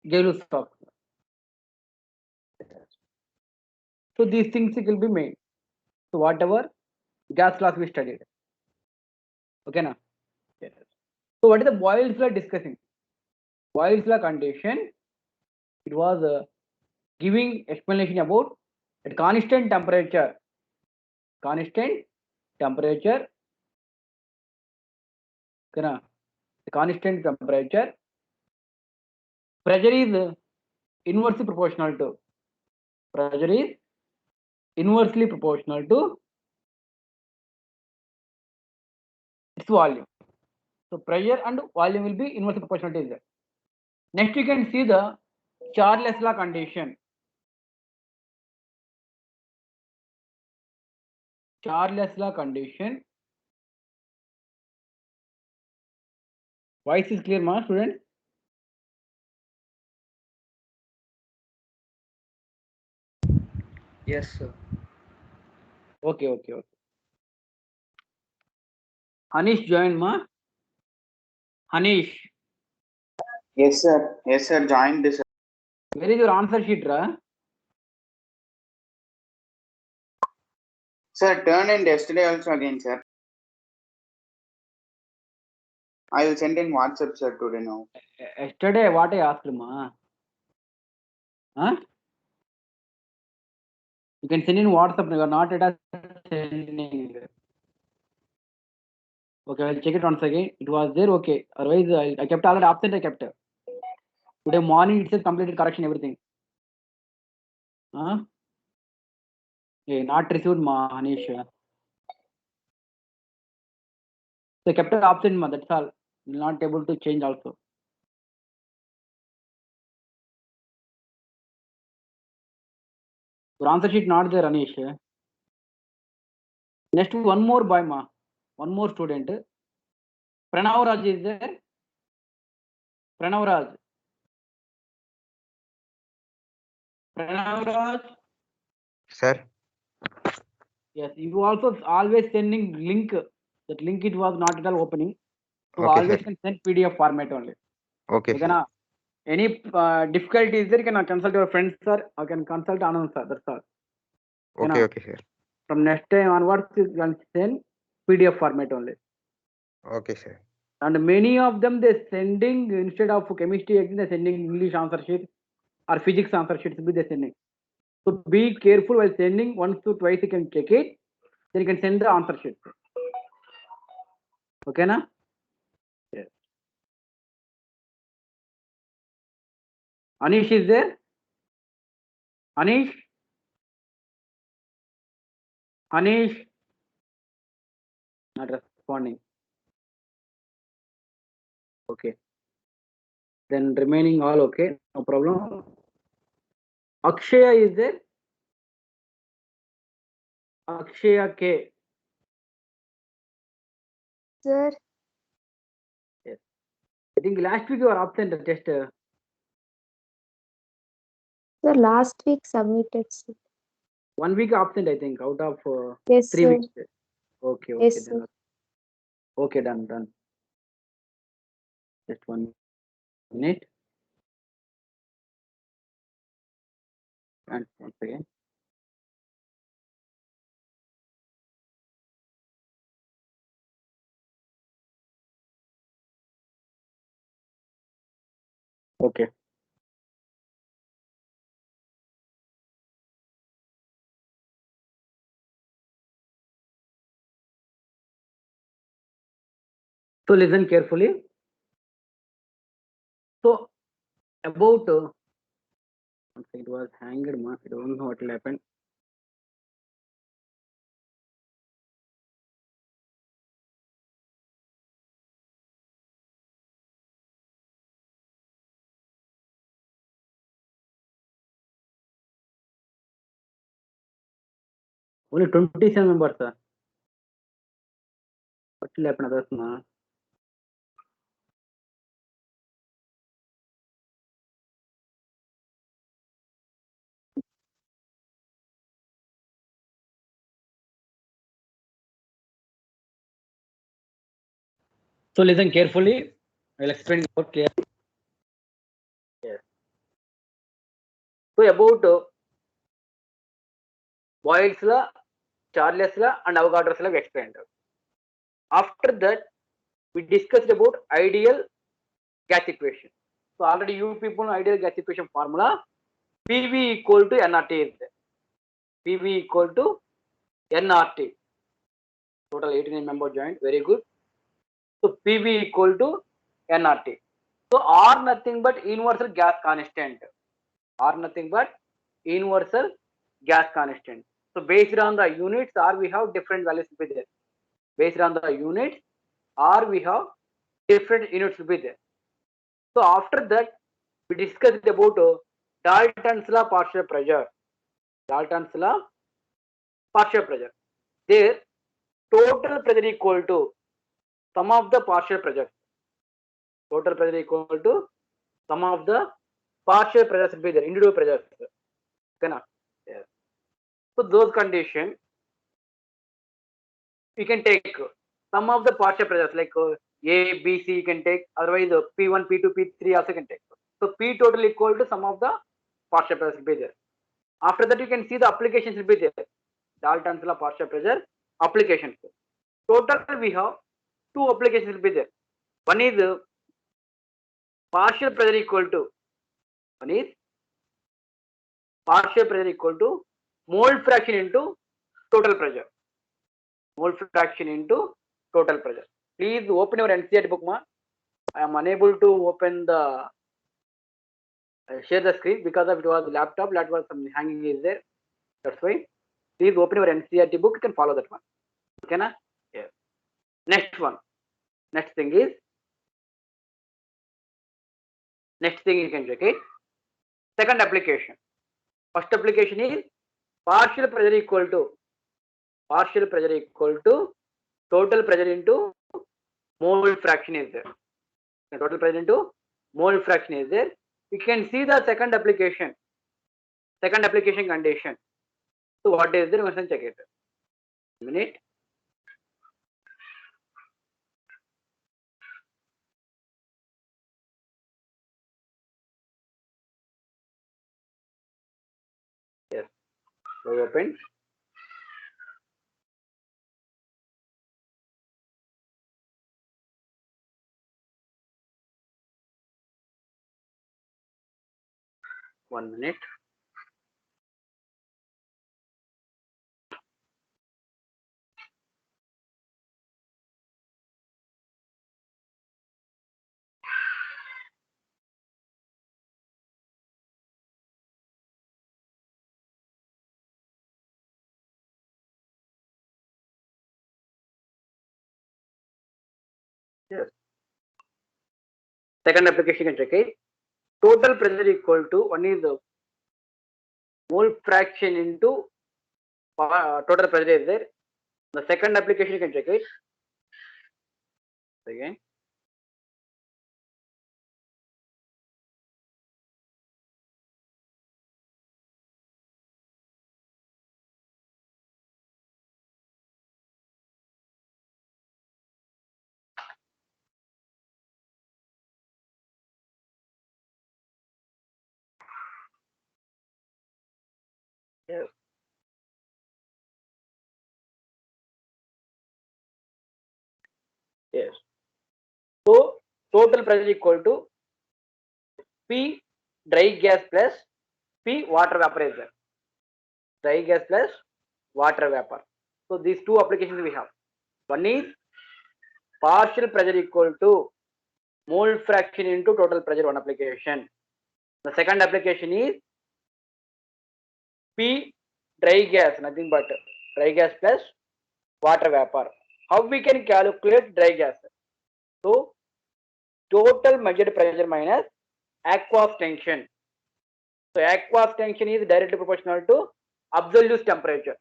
Gay-Lutz stock. So these things it will be made. So whatever gas laws we studied. Okay, now. Yes. So what is the Boyle's law discussing? Boyle's law condition. It was giving explanation about at constant temperature. Constant temperature. Okay, now. The constant temperature. Pressure is inversely proportional to. Pressure is inversely proportional to its volume. So pressure and volume will be inversely proportional to each other. Next, you can see the Charles law condition. Charles law condition. Voice is clear, ma, student? Yes, sir. Okay, okay, okay. Hanish joined, ma. Hanish, Yes, sir. Yes, sir. Joined this. where is your answer sheet, ra? Sir, turn in yesterday also again, sir. I will send in WhatsApp, sir, today now. Yesterday, what I asked, ma? Huh? You can send in WhatsApp. You are not at sending. Okay, I'll check it once again. It was there, okay. Otherwise, I kept already absent. I kept. Today morning itself completed correction everything. Huh? Yeah, not received, ma, Hanish. So kept it absent, ma. That's all. Not able to change also. Your answer sheet not there, Anish. Next, one more boy, ma. One more student. Pranav Raj is there. Pranav Raj. Pranav Raj. Sir. Yes, you also always sending link. That link it was not at all opening. So Okay, always sir. can send PDF format only. Okay, Okay, sir. na? Any difficulty is there, you can consult your friends, sir. Or can consult Anand, sir. That's all. Okay, Okay, na? okay, sir. From next time onwards, you can send PDF format only. Okay, sir. And many of them they sending instead of chemistry exam, they sending English answer sheet or physics answer sheets be they sending. So be careful while sending. Once to twice you can check it. Then you can send the answer sheet. Okay, na? Yes. Anish is there? Anish? Anish? Not responding. Okay. Then remaining all okay. No problem. Akshaya is there? Akshaya K. Sir, Yes. I think last week you were absent at test. sir, last week submitted, sir. 1 week absent, I think, out of Yes, 3 sir. weeks. Okay, okay, Yes, then. sir. Okay, done, done. Just 1 minute. And once again. Okay. So listen carefully. So about it was hanged, ma. I don't know what will happen. Only 27 members, sir. What will happen others, ma? So listen carefully. I'll explain more clearly. Yes. So about Boyle's law, Charles law, and Avogadro's law we explained. After that, we discussed about ideal gas equation. So already you people know ideal gas equation formula. PV equal to nRT is there. PV equal to nRT. Total 89 member joint. Very good. So PV equal to nRT. So R nothing but universal gas constant. R nothing but universal gas constant. So based on the units R we have different values will be there. Based on the units R we have different units will be there. So after that we discussed about Dalton's law partial pressure. Dalton's law partial pressure. There total pressure equal to sum of the partial pressure. Total pressure equal to sum of the partial pressures will be there, individual pressures. Okay, yes. So those conditions you can take sum of the partial pressures like A, B, C you can take, otherwise P1, P2, P3 also can take. So P total equal to sum of the partial pressures will be there. After that you can see the applications will be there. Dalton's law partial pressure applications. Total we have two applications will be there. One is partial pressure equal to mole fraction into total pressure. Mole fraction into total pressure. Please open your NCERT book, ma. I am unable to open the share the screen because of it was laptop. That was some hanging is there. That's why. Please open your NCERT book. You can follow that one. Okay, na? Yes. Next one. Next thing you can check it. Second application. First application is partial pressure equal to total pressure into mole fraction is there. The total pressure into mole fraction is there. You can see the second application condition. So what is there? We must check it. A minute. Yes. So open. One minute. Yes. Second application you can check it. Total pressure equal to one is the mole fraction into total pressure is there. The second application you can check it. Again. Yes. Yes. So total pressure equal to P dry gas plus P water vaporizer. Dry gas plus water vapor. So these two applications we have. One is partial pressure equal to mole fraction into total pressure, one application. The second application is P dry gas, nothing but dry gas plus water vapor. How we can calculate dry gas? So total measured pressure minus aqueous tension. So aqueous tension is directly proportional to absolute temperature.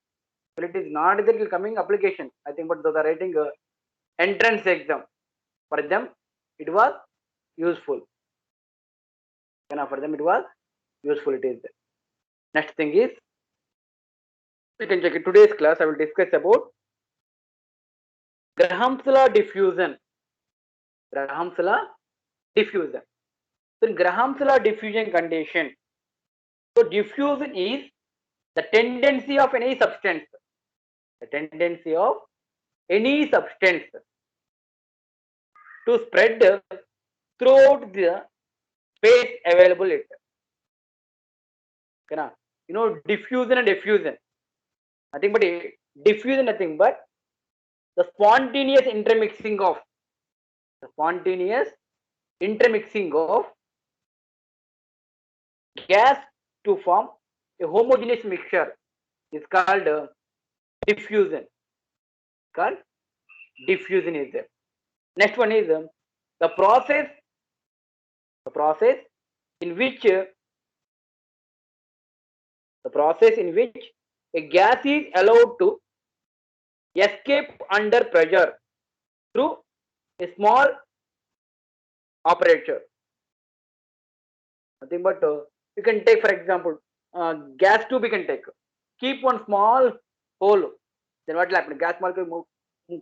But it is not that it will coming application. I think, but those are writing entrance exam. For them, it was useful. For them, it was useful. It is. Next thing is, you can check it. Today's class, I will discuss about Graham's law diffusion. Graham's law diffusion. So in Graham's law diffusion condition, So diffusion is the tendency of any substance. The tendency of any substance to spread throughout the space available it. Okay, na? You know, diffusion and effusion. Nothing but diffusion, nothing but the spontaneous intermixing of gas to form a homogeneous mixture is called diffusion. Called diffusion is there. Next one is the process in which a gas is allowed to escape under pressure through a small aperture. Nothing but you can take, for example, gas tube. You can take, keep one small hole. Then what will happen? Gas molecule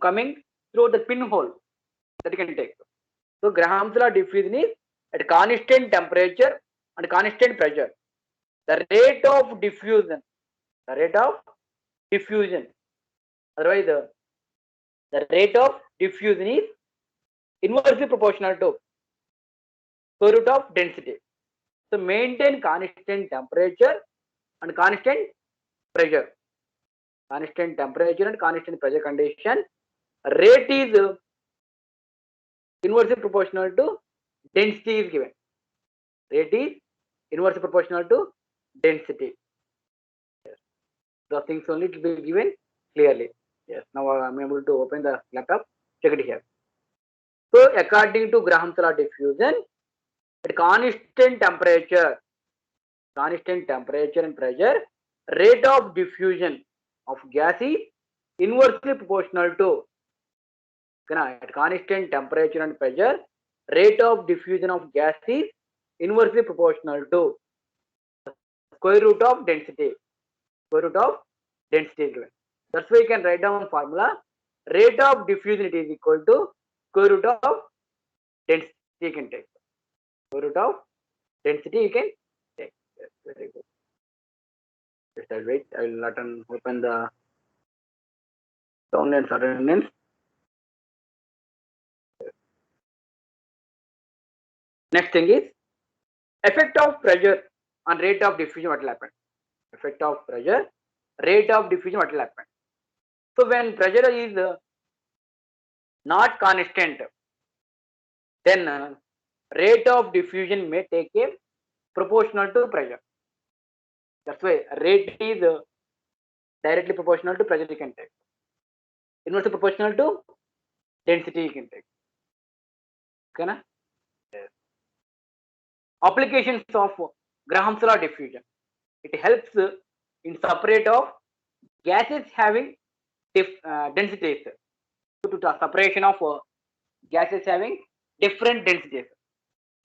coming through the pinhole that you can take. So Graham's law diffusion is at constant temperature and constant pressure. The rate of diffusion, otherwise the rate of diffusion is inversely proportional to square root of density. So maintain constant temperature and constant pressure. Constant temperature and constant pressure condition. Rate is inversely proportional to density is given. Rate is inversely proportional to density. Yes. The things only to be given clearly. Yes. Now I am able to open the laptop. Check it here. So according to Graham's law diffusion, at constant temperature and pressure, rate of diffusion of gas is inversely proportional to, at constant temperature and pressure, rate of diffusion of gas is inversely proportional to square root of density. Is given. That's why you can write down formula. Rate of diffusion it is equal to square root of density. You can take square root of density. You can take. Yes, very good. Just I'll wait. I will not open the downloads attendance. Next thing is effect of pressure on rate of diffusion. What will happen? Effect of pressure, rate of diffusion. What will happen? So when pressure is not constant, then rate of diffusion may take a proportional to pressure. That's why rate is directly proportional to pressure you can take. Inversely proportional to density you can take. Okay, na? Yes. Applications of Graham's law diffusion. It helps in separate of gases having densities. To separation of gases having different densities.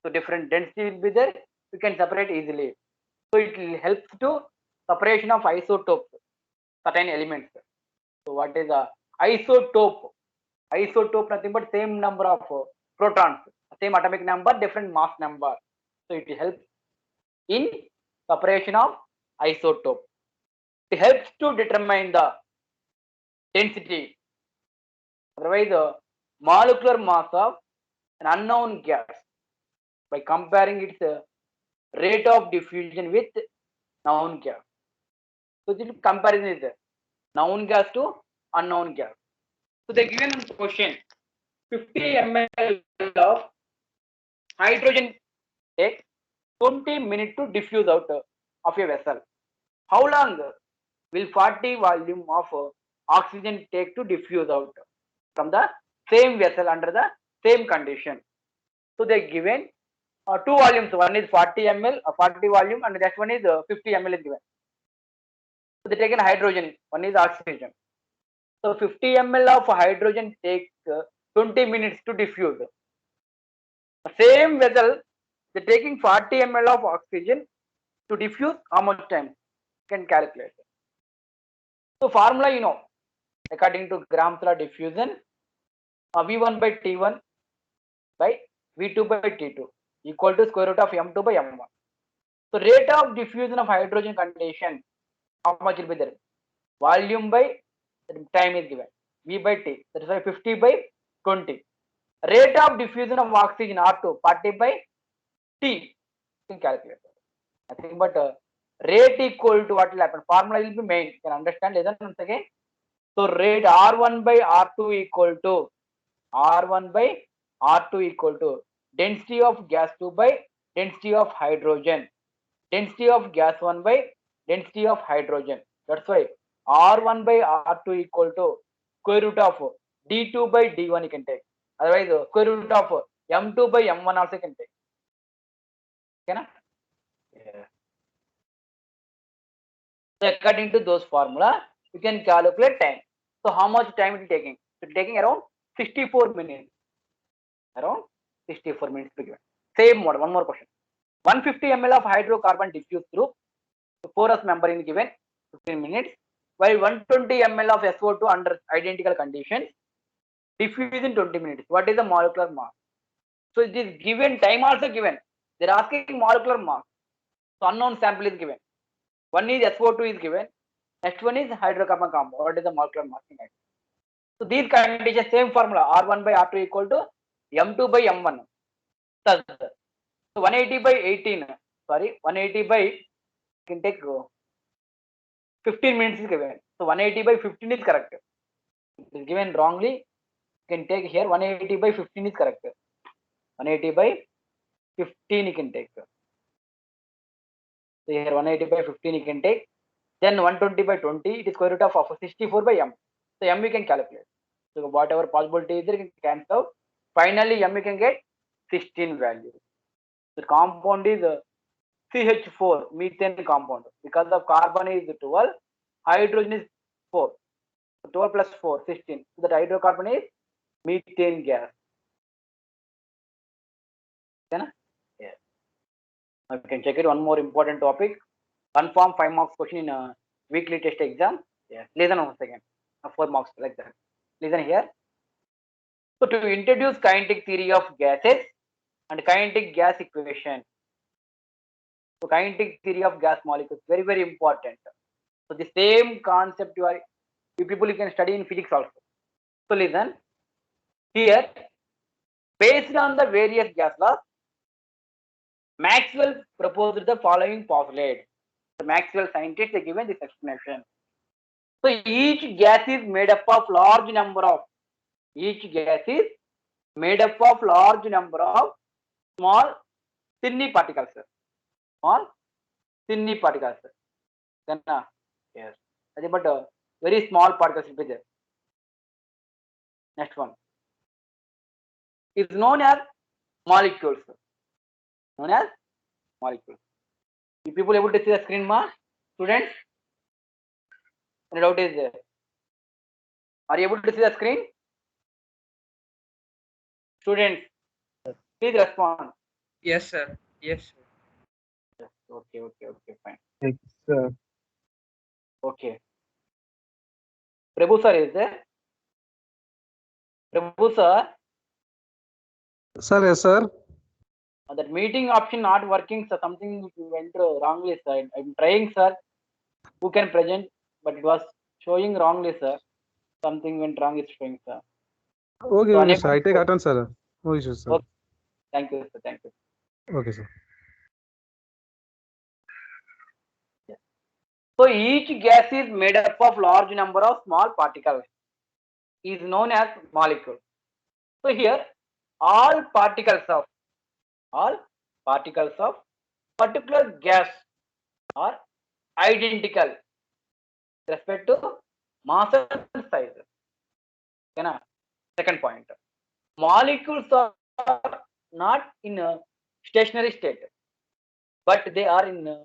So different density will be there. You can separate easily. So it will help to separation of isotopes, certain elements. So what is a isotope? Isotope nothing but same number of protons, same atomic number, different mass number. So it helps in separation of isotope. It helps to determine the density. Otherwise, the molecular mass of an unknown gas by comparing its rate of diffusion with known gas. So this comparison is known gas to unknown gas. So they given question 50 ml of hydrogen takes 20 minutes to diffuse out of a vessel. How long will 40 volume of oxygen take to diffuse out from the same vessel under the same condition? So they given two volumes. One is 40 ml, 40 volume, and the next one is 50 ml is given. So they taken hydrogen. One is oxygen. So 50 ml of hydrogen takes 20 minutes to diffuse. The same vessel, they taking 40 ml of oxygen to diffuse. How much time? You can calculate. So formula you know, according to Graham's law diffusion, V1 by T1 by V2 by T2 equal to square root of M2 by M1. So rate of diffusion of hydrogen condition, how much will be there? Volume by time is given, V by T, that is why 50 by 20. Rate of diffusion of oxygen, R2, 40 by T, you can calculate. Nothing but rate equal to what will happen, formula will be main, you can understand. Listen once again. So rate R1 by R2 equal to R1 by R2 equal to density of gas 2 by density of hydrogen, density of gas 1 by density of hydrogen. That's why R1 by R2 equal to square root of D2 by D1 you can take. Otherwise square root of M2 by M1 also you can take. Okay na? Yeah. So according to those formula, you can calculate time. So how much time it is taking? It is taking around 64 minutes. Around 64 minutes to given. Same model. One more question. 150 ml of hydrocarbon diffused through the porous membrane given 15 minutes, while 120 ml of SO2 under identical conditions diffused in 20 minutes. What is the molecular mass? So it is given, time also given. They are asking molecular mass. So unknown sample is given. One is SO2 is given. Next one is hydrocarbon compound. What is the molecular mass? So these conditions, same formula, R1 by R2 equal to M2 by M1. So 180 by 18, sorry, 180 by, you can take 15 minutes is given. So 180 by 15 is correct. It is given wrongly. You can take here 180 by 15 is correct. 180 by 15 you can take. So here 180 by 15 you can take. Then 120 by 20, it is square root of 64 by M. So M you can calculate. So whatever possibility is there, you can cancel out. Finally M you can get 16 value. The compound is CH4, methane compound. Because of carbon is 12, hydrogen is 4. 12 plus 4, 16. So that hydrocarbon is methane gas. Okay, na? Yeah. Now you can check it. One more important topic. Confirm 5 marks question in a weekly test exam. Yeah. Listen once again. 4 marks like that. Listen here. So to introduce kinetic theory of gases and kinetic gas equation. So kinetic theory of gas molecules, very, very important. So the same concept you people you can study in physics also. So listen here, based on the various gas laws, Maxwell proposed the following postulate. The Maxwell scientists are given this explanation. So each gas is made up of large number of small tiny particles. Small tiny particles. Then yes, but very small particles will be there. Next one is known as molecules. Known as molecules. You people able to see the screen, ma? Students? Any doubt is there? Are you able to see the screen? Students, please respond. Yes, sir. Yes, sir. Yes. Okay, fine. Yes, sir. Okay. Prabhu sir is there? Prabhu sir, Sir, yes, sir. that meeting option not working, so something went wrongly, sir. I'm trying, sir. Who can present? But it was showing wrongly, sir. Something went wrong, it's showing, sir. Okay, So okay, sir. I unable take to- attendance, sir. No issues, sir. Okay. Thank you, sir. Thank you. Okay, sir. So each gas is made up of large number of small particles. Is known as molecule. So here all particles of particular gas are identical with respect to mass and size. Okay, na? Second point. Molecules are not in a stationary state, but they are in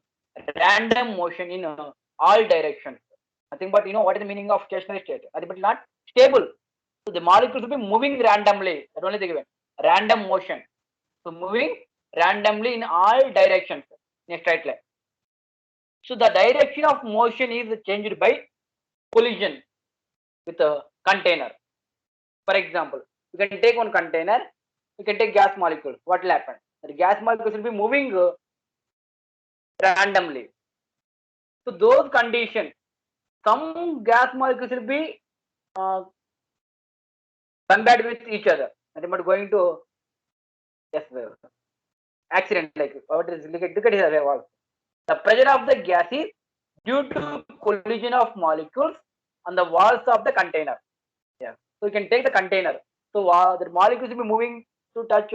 random motion in all directions. Nothing but what is the meaning of stationary state? But not stable. So the molecules will be moving randomly. That only they given. Random motion. So moving randomly in all directions in a straight line. So the direction of motion is changed by collision with a container. For example, you can take one container, you can take gas molecules. What will happen? The gas molecules will be moving randomly. So those conditions, some gas molecules will be combat with each other, and I'm not going to yes accident like what is look at here also. The pressure of the gas is due to collision of molecules on the walls of the container. Yeah. So you can take the container. So the molecules will be moving to touch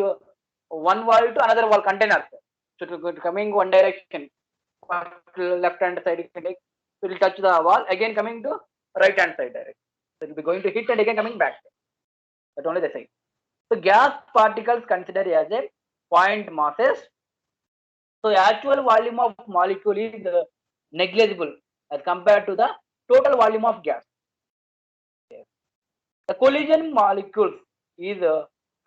one wall to another wall container. So to coming one direction, left hand side you can take. So it will touch the wall again coming to right hand side direction. So it will be going to hit and again coming back. That's only the side. So gas particles considered as a point masses. So actual volume of molecule is negligible as compared to the total volume of gas. The collision molecules is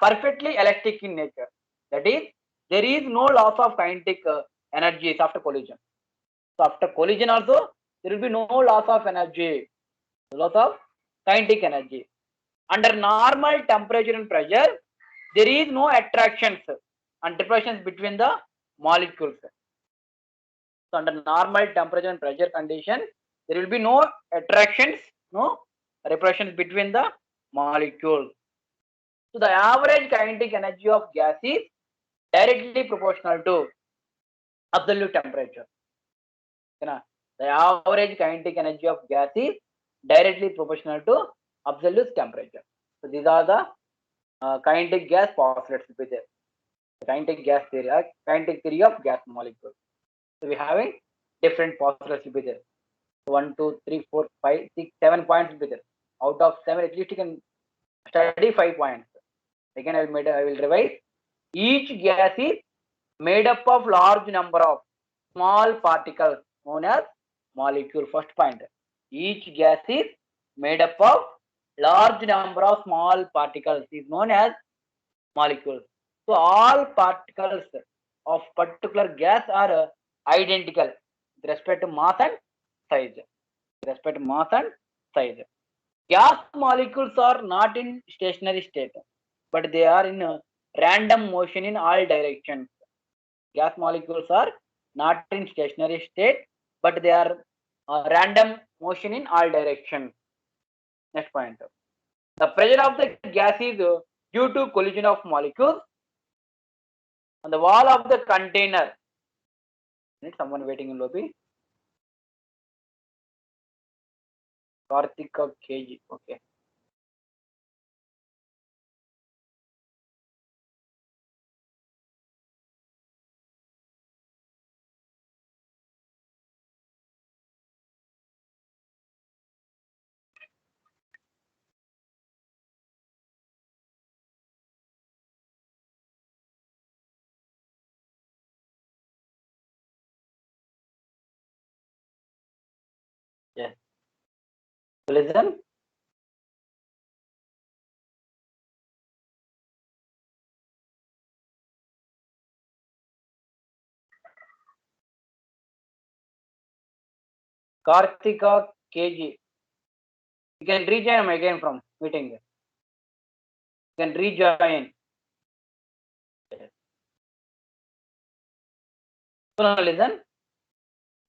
perfectly elastic in nature. That is, there is no loss of kinetic energies after collision. So after collision also, there will be no loss of energy, loss of kinetic energy. Under normal temperature and pressure, there is no attractions and repulsions between the molecules. So under normal temperature and pressure condition, there will be no attractions, no repulsions between the molecules. So the average kinetic energy of gas is directly proportional to absolute temperature. The average kinetic energy of gas is directly proportional to absolute temperature. So these are the kinetic gas postulates will be there. The kinetic gas theory, kinetic theory of gas molecules. So we having different postulates will be there. 1, 2, 3, 4, 5, 6, 7 points will be there. Out of 7, at least you can study 5 points. Again, I will revise. Each gas is made up of large number of small particles known as molecule. First point. Each gas is made up of large number of small particles is known as molecules. So all particles of particular gas are identical with respect to mass and size. With respect to mass and size. Gas molecules are not in stationary state, but they are in random motion in all directions. Gas molecules are not in stationary state, but they are random motion in all directions. Next point. The pressure of the gas is due to collision of molecules on the wall of the container. Need someone waiting in lobby. Karthika KG. Okay. Yes. Listen. Karthika KG. You can rejoin him again from meeting. You can rejoin. So now listen.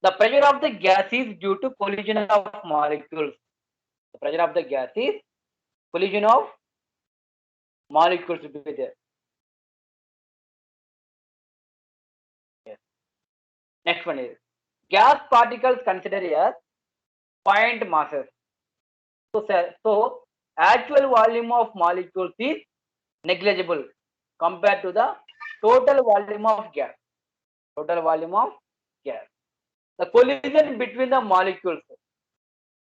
The pressure of the gas is due to collision of molecules. The pressure of the gas is collision of molecules will be there. Yes. Next one is gas particles considered as point masses. So actual volume of molecules is negligible compared to the total volume of gas. Total volume of gas. The collision between the molecules.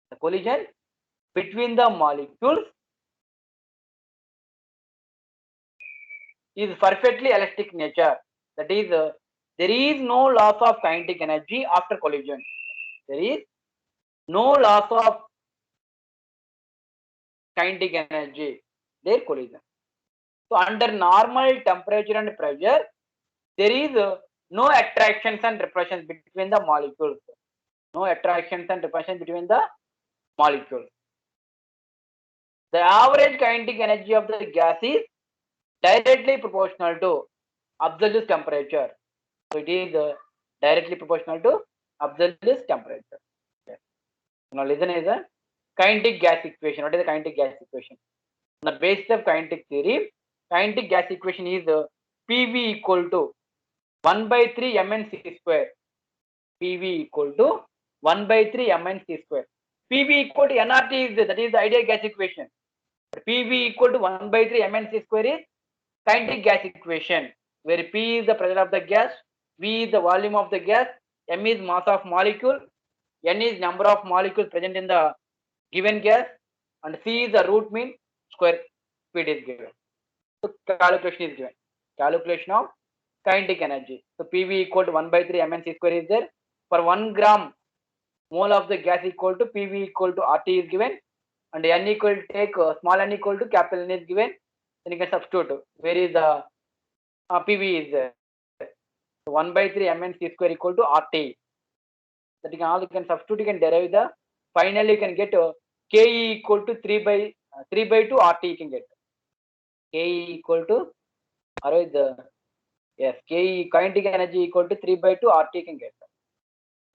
The collision between the molecules is perfectly elastic nature. That is, there is no loss of kinetic energy after collision. There is no loss of kinetic energy. Their collision. So under normal temperature and pressure, there is no attractions and repulsions between the molecules. No attractions and repulsions between the molecules. The average kinetic energy of the gas is directly proportional to absolute temperature. So it is directly proportional to absolute temperature. Yes. Now listen is a kinetic gas equation. What is the kinetic gas equation? On the basis of kinetic theory, kinetic gas equation is PV equal to 1 by 3 mnc square. PV equal to 1 by 3 mnc square. PV equal to nRT is that is the ideal gas equation. PV equal to 1 by 3 mnc square is kinetic gas equation, where P is the pressure of the gas, V is the volume of the gas, M is mass of molecule, N is number of molecules present in the given gas, and C is the root mean square speed is given. So calculation is given. Calculation of kinetic energy. So PV equal to 1 by 3 mnc square is there. For 1 gram mole of the gas equal to PV equal to RT is given, and N equal to take small n equal to capital N is given. Then you can substitute where is the PV is there. So 1 by 3 mnc square equal to RT. That you can substitute, you can derive the, finally you can get Ke equal to 3 by 2 RT you can get. Ke equal to, or the, yes, Ke kinetic energy equal to 3 by 2 RT you can get.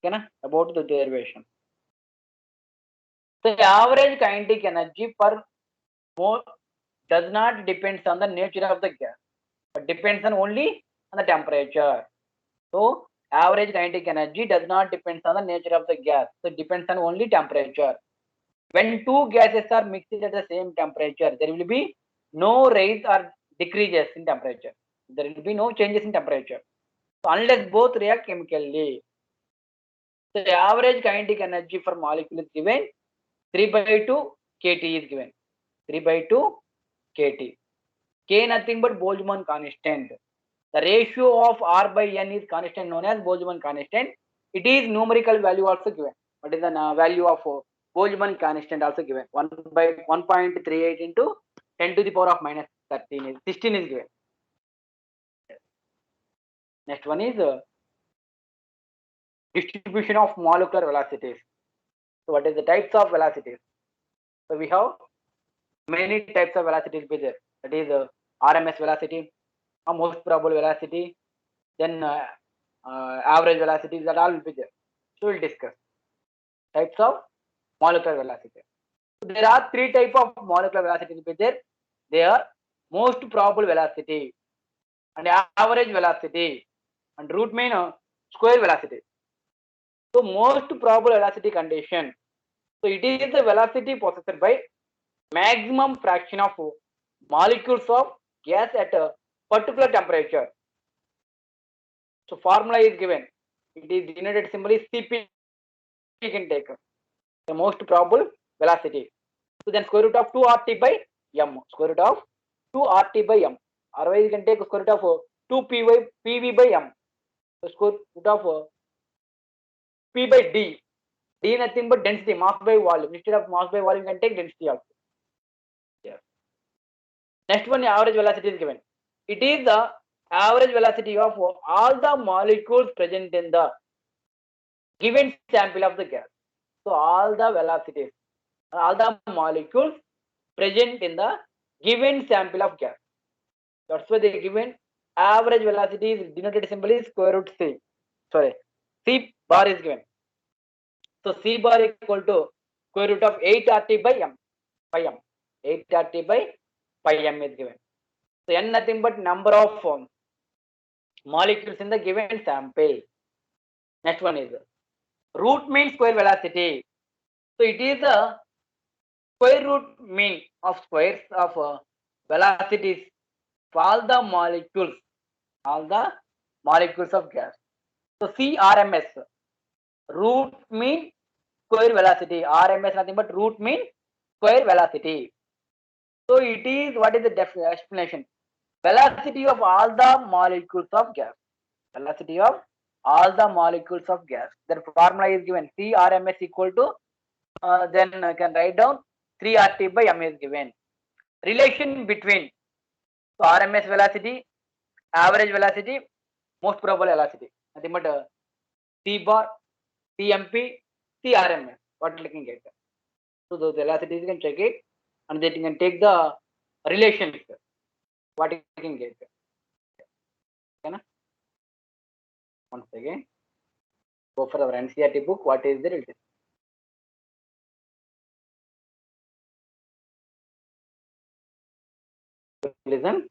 Okay, na? About the derivation. The average kinetic energy per mole does not depends on the nature of the gas, but depends on only on the temperature. So average kinetic energy does not depends on the nature of the gas, so it depends on only temperature. When two gases are mixed at the same temperature, there will be no rise or decreases in temperature. There will be no changes in temperature. So unless both react chemically. The average kinetic energy for molecule is given 3 by 2 kT is given. 3 by 2 kT. K nothing but Boltzmann constant. The ratio of R by N is constant known as Boltzmann constant. It is numerical value also given. What is the value of Boltzmann constant also given? 1 by 1.38 into 10 to the power of minus 13 is 16 is given. Next one is distribution of molecular velocities. So what is the types of velocities? So we have many types of velocities be there. That is RMS velocity, most probable velocity, then average velocities, that all will be there. So we'll discuss types of molecular velocity. So there are three types of molecular velocities be there. They are most probable velocity and average velocity and root mean square velocity. So most probable velocity condition. So it is the velocity possessed by maximum fraction of molecules of gas at a particular temperature. So formula is given. It is denoted symbol is Cp. You can take the most probable velocity. So then square root of 2 RT by m. Square root of 2 RT by m. Otherwise you can take square root of 2 PV by m. So square root of P by D. D nothing but density, mass by volume. Instead of mass by volume, you can take density also. Yeah. Next one, average velocity is given. It is the average velocity of all the molecules present in the given sample of the gas. So all the velocities, all the molecules present in the given sample of gas. That's why they given average velocity is denoted symbol is square root C. Sorry, C bar is given. So C bar equal to square root of 8 RT by m. 8 RT by m is given. So n nothing but number of molecules in the given sample. Next one is root mean square velocity. So it is the square root mean of squares of velocities for all the molecules of gas. So CRMS, root mean square velocity. RMS nothing but root mean square velocity. So it is, what is the explanation? Velocity of all the molecules of gas. Velocity of all the molecules of gas. Their formula is given. CRMS equal to, then I can write down 3 RT by m is given. Relation between RMS velocity, average velocity, most probable velocity. Nothing but C bar, CMP, CRMS. What you can get. So those velocities you can check it, and then you can take the relations. What you can get. Okay, na? Once again. Go for our NCERT book. What is there? It is. Listen.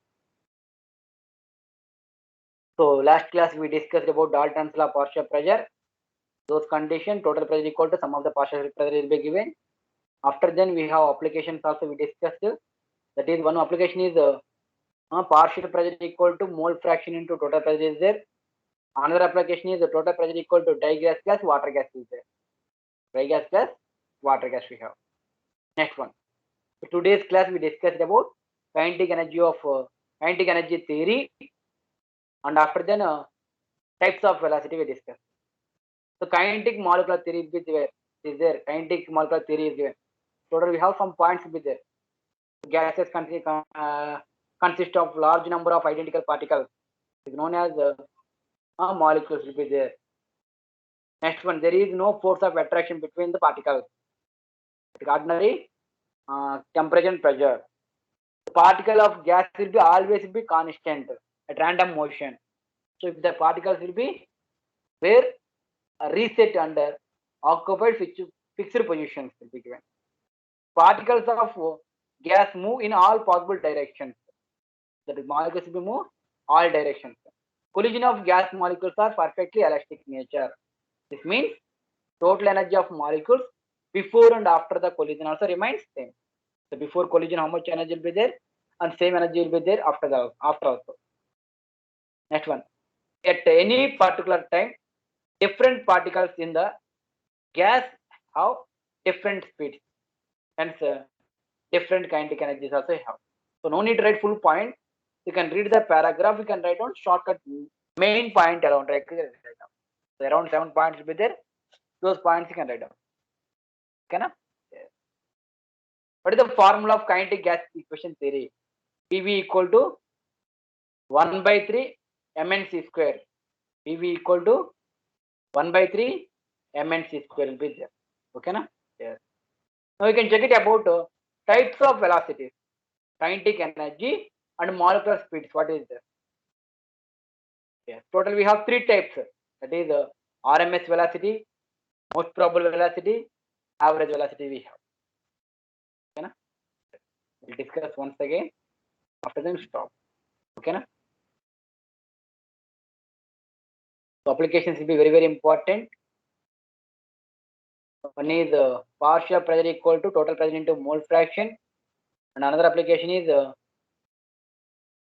So last class we discussed about Dalton's law, partial pressure. Those conditions, total pressure equal to sum of the partial pressure will be given. After then we have applications also we discussed. That is one application is partial pressure equal to mole fraction into total pressure is there. Another application is the total pressure equal to dry gas plus water gas is there. Dry gas plus water gas we have. Next one. So today's class we discussed about kinetic energy of kinetic energy theory, and after then types of velocity we discussed. So kinetic molecular theory is there. Kinetic molecular theory is given. Total we have some points be there. Gases consist of large number of identical particles. Is known as molecules will be there. Next one, there is no force of attraction between the particles. Ordinary temperature and pressure. The particle of gas will be always be constant at random motion. So if the particles will be where reset under occupied fixed positions will be given. Particles of gas move in all possible directions. That molecules will be move all directions. Collision of gas molecules are perfectly elastic nature. This means total energy of molecules before and after the collision also remains same. So before collision, how much energy will be there, and same energy will be there after also. Next one, at any particular time, different particles in the gas have different speeds, hence different kinetic energies also have. So no need to write full point. You can read the paragraph. You can write down shortcut main point around. Write down. So around 7 points will be there. Those points you can write down. Okay, na? Yes. What is the formula of kinetic gas equation theory? PV equal to 1 by 3 mnc square. PV equal to 1 by 3 mnc square will be there. Okay, na? Yes. Now you can check it about types of velocities, kinetic energy and molecular speeds. What is there? Yes. Total we have 3 types. That is RMS velocity, most probable velocity, average velocity we have. Okay, na? We'll discuss once again. After then stop. Okay, na? So applications will be very, very important. One is partial pressure equal to total pressure into mole fraction, and another application is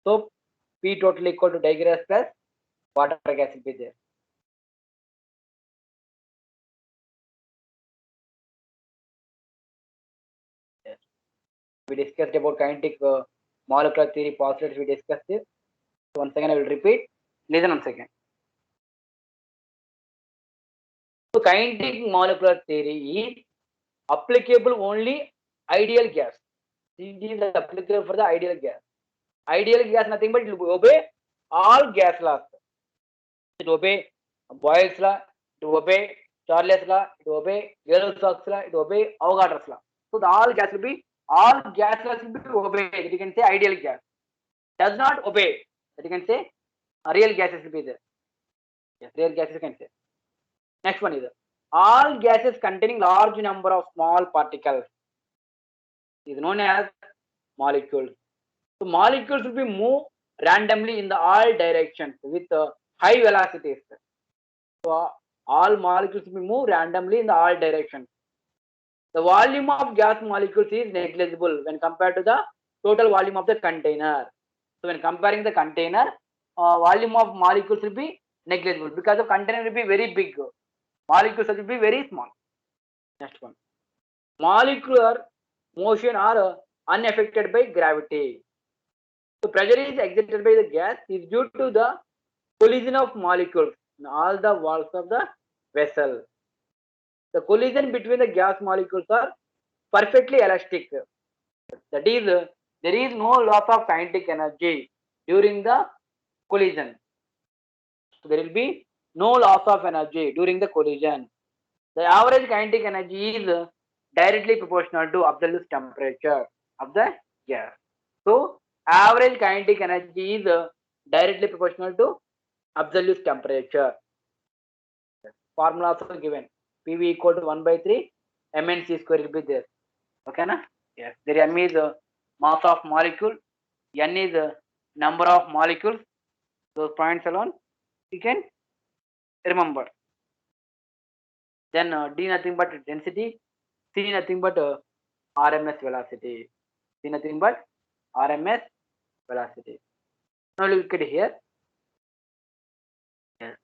so P total equal to dry gas plus water gas will be there. Yes. We discussed about kinetic molecular theory postulates. We discussed this. So once again, I will repeat. Listen once again. So kinetic molecular theory is applicable only ideal gas. It is applicable for the ideal gas. Ideal gas nothing but it will obey all gas laws. It will obey Boyle's law, it will obey Charles' law, it will obey Gay-Lussac's law, it will obey Avogadro's law. So the all gas laws will be obeyed. That you can say ideal gas. Does not obey. That you can say real gases will be there. Yes, real gases you can say. Next one is all gases containing large number of small particles is known as molecules. So molecules will be moved randomly in the all directions with high velocities. So all molecules will be moved randomly in the all directions. The volume of gas molecules is negligible when compared to the total volume of the container. So when comparing the container, volume of molecules will be negligible because the container will be very big. Molecules will be very small. Next one. Molecular motion are unaffected by gravity. So pressure is exerted by the gas is due to the collision of molecules in all the walls of the vessel. The collision between the gas molecules are perfectly elastic. That is, there is no loss of kinetic energy during the collision. So there will be no loss of energy during the collision. The average kinetic energy is directly proportional to absolute temperature of the gas. So average kinetic energy is directly proportional to absolute temperature. formula also given. PV equal to 1 by 3 mnc square will be there. Okay, na? Yes. There m is mass of molecule, n is number of molecules. Those points alone you can remember. Then d nothing but density, c nothing but RMS velocity. C nothing but RMS velocity. Now look at here. Yes.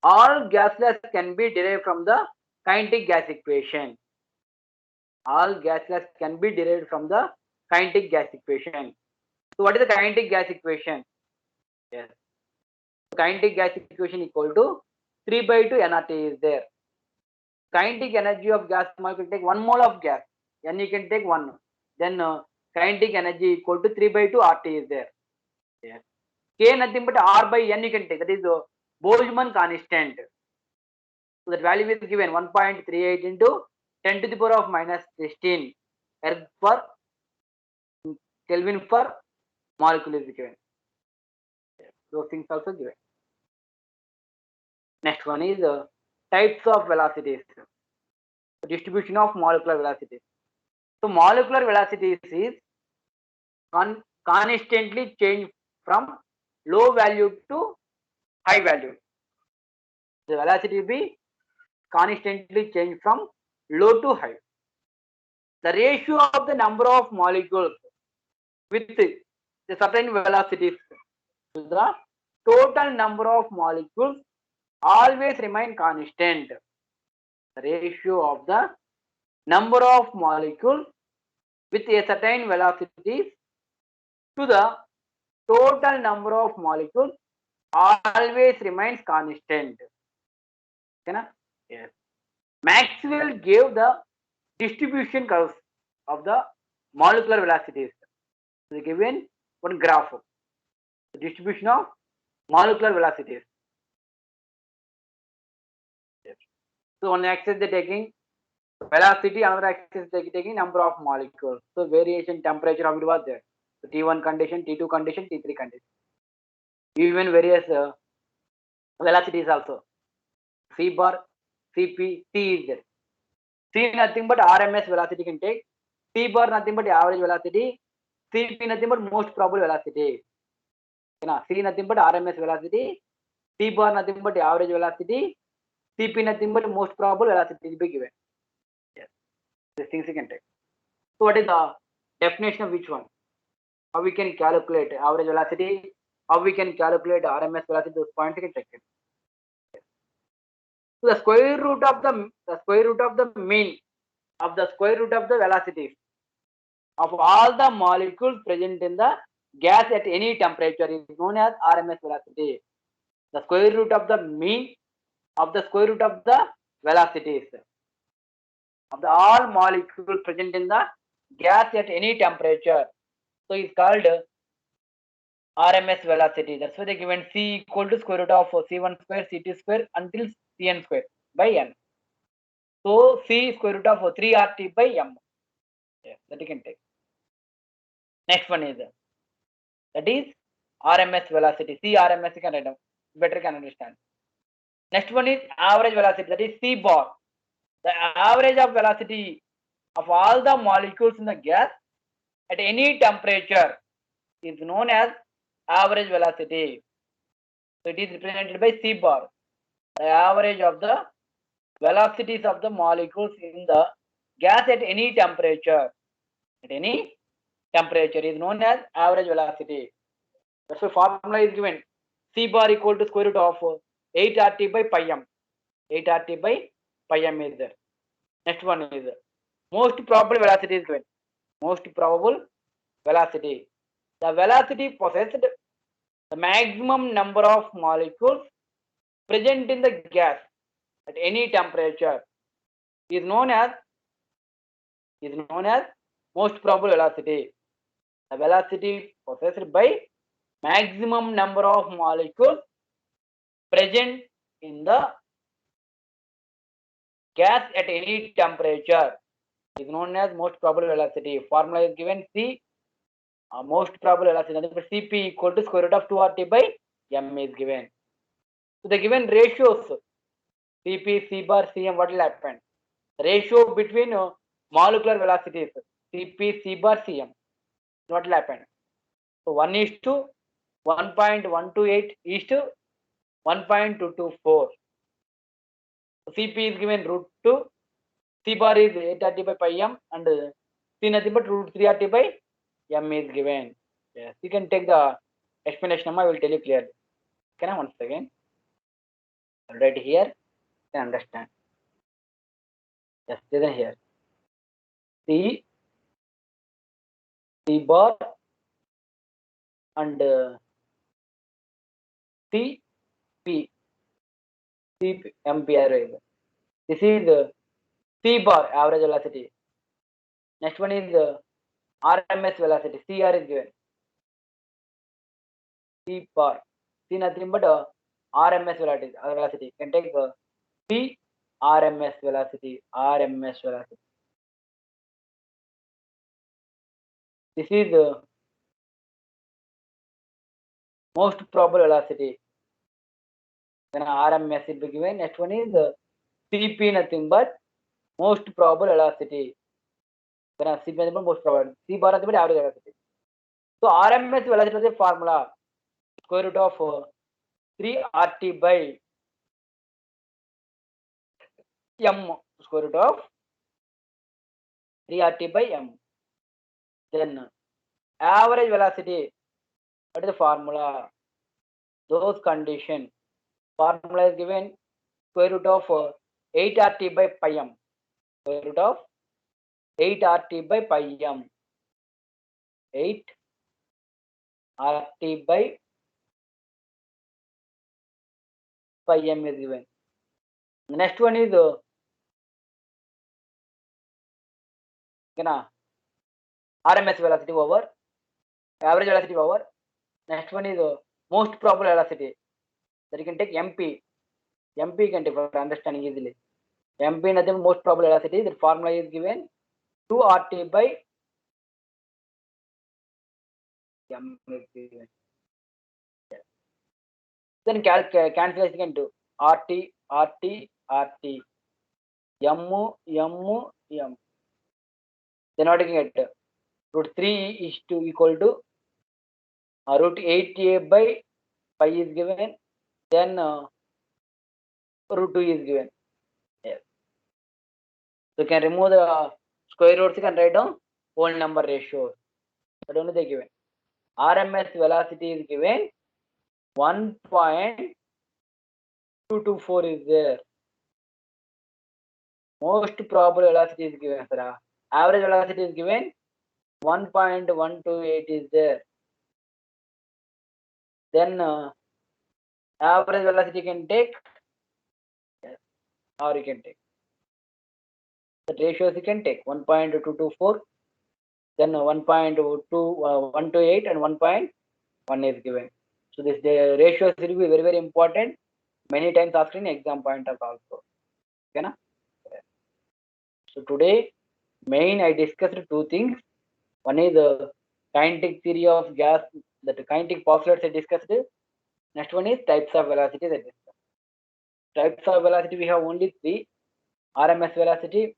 All gases can be derived from the kinetic gas equation. All gases can be derived from the kinetic gas equation. So what is the kinetic gas equation? Yes. Kinetic gas equation equal to 3 by 2 nRT is there. Kinetic energy of gas molecule take 1 mole of gas. N you can take 1. Then kinetic energy equal to 3 by 2 RT is there. Yes. K nothing but R by N you can take. That is Boltzmann constant. So that value is given 1.38 into 10 to the power of minus 16 erg per Kelvin per molecule is given. Those things also given. Next one is types of velocities. Distribution of molecular velocities. So molecular velocities is constantly change from low value to high value. The velocity will be constantly change from low to high. The ratio of the number of molecules with the certain velocities to the total number of molecules always remain constant. The ratio of the number of molecules with a certain velocities to the total number of molecules always remains constant. Okay, na? Yes. Maxwell gave the distribution curves of the molecular velocities. They given one graph. The distribution of molecular velocities. Yes. So one axis they taking velocity, another axis they taking number of molecules. So variation temperature of it was there. So T1 condition, T2 condition, T3 condition. Even various velocities also. C bar, Cp, C is there. C nothing but RMS velocity can take. C bar nothing but average velocity. Cp nothing but most probable velocity. C nothing but RMS velocity. C bar nothing but average velocity. Cp nothing but most probable velocity will be given. Yes. These things you can take. So what is the definition of which one? How we can calculate average velocity? How we can calculate RMS velocity? Those points you can check it. So the square root of the mean of the square root of the velocities of all the molecules present in the gas at any temperature is known as RMS velocity. The square root of the mean of the square root of the velocities of the all molecules present in the gas at any temperature. So it's called RMS velocity. That's why they given C equal to square root of C1 square, C2 square until Cn square by n. So C square root of 3RT by m. Yes, that you can take. Next one is that is RMS velocity. C RMS you can write down. Better can understand. Next one is average velocity. That is C bar. The average of velocity of all the molecules in the gas at any temperature is known as average velocity. So it is represented by C bar. The average of the velocities of the molecules in the gas at any temperature. At any temperature is known as average velocity. That's why formula is given. C bar equal to square root of 8RT by pi m. 8RT by pi m is there. Next one is most probable velocity is given. Most probable velocity. The velocity possessed the maximum number of molecules present in the gas at any temperature is known as most probable velocity. The velocity possessed by maximum number of molecules present in the gas at any temperature is known as most probable velocity. Formula is given C. Most probable velocity, Cp equal to square root of 2RT by m is given. So the given ratios Cp, C bar, Cm, what will happen? Ratio between molecular velocities, Cp, C bar, Cm. What will happen? So 1 is to 1.128 is to 1.224. Cp is given root 2, C bar is 8RT by pi m, and C nothing but root 3RT by m is given. Yes, you can take the explanation. I will tell you clearly. Can I once again? Right here, you can understand. Yes, listen here. C bar and Cp MPR. This is C bar, average velocity. Next one is RMS velocity. CR is given. C bar. C nothing but RMS velocity. You can take C RMS velocity. RMS velocity. This is most probable velocity. Then RMS will be given. Next one is CP nothing but most probable velocity. Then CP nothing but most probable. C bar nothing but average velocity. So RMS velocity is the formula. Square root of 3RT by m. Square root of 3RT by m. Then average velocity. What is the formula? Those condition. Formula is given square root of 8RT by pi m. Square root of 8RT by pi m. 8RT by pi m is given. The next one is RMS velocity over average velocity over. Next one is most probable velocity. That you can take MP. MP can take for understanding easily. MP nothing but most probable velocity. The formula is given 2RT by m is given. Then cancellation can do RT, RT, RT, M, M. Then what you can get? Root 3 is to equal to root 8A by pi is given. Then root 2 is given. Yes. So you can remove the square roots. You can write down whole number ratios. But only they given. RMS velocity is given 1.224 is there. Most probable velocity is given, sir. Average velocity is given 1.128 is there. Then average velocity can take, yes, or you can take. The ratios you can take 1.224, then 1.128 and 1.1 is given. So this the ratios will be very important. Many times asked in exam point of also. Okay, na? So today main I discussed two things. One is the kinetic theory of gas, that kinetic postulates I discussed. Next one is types of velocities I discussed. Types of velocity we have only three: RMS velocity,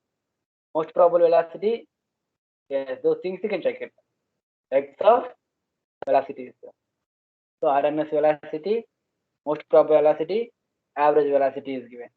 most probable velocity. Yes, those things you can check it. Types of velocities. So RMS velocity, most probable velocity, average velocity is given.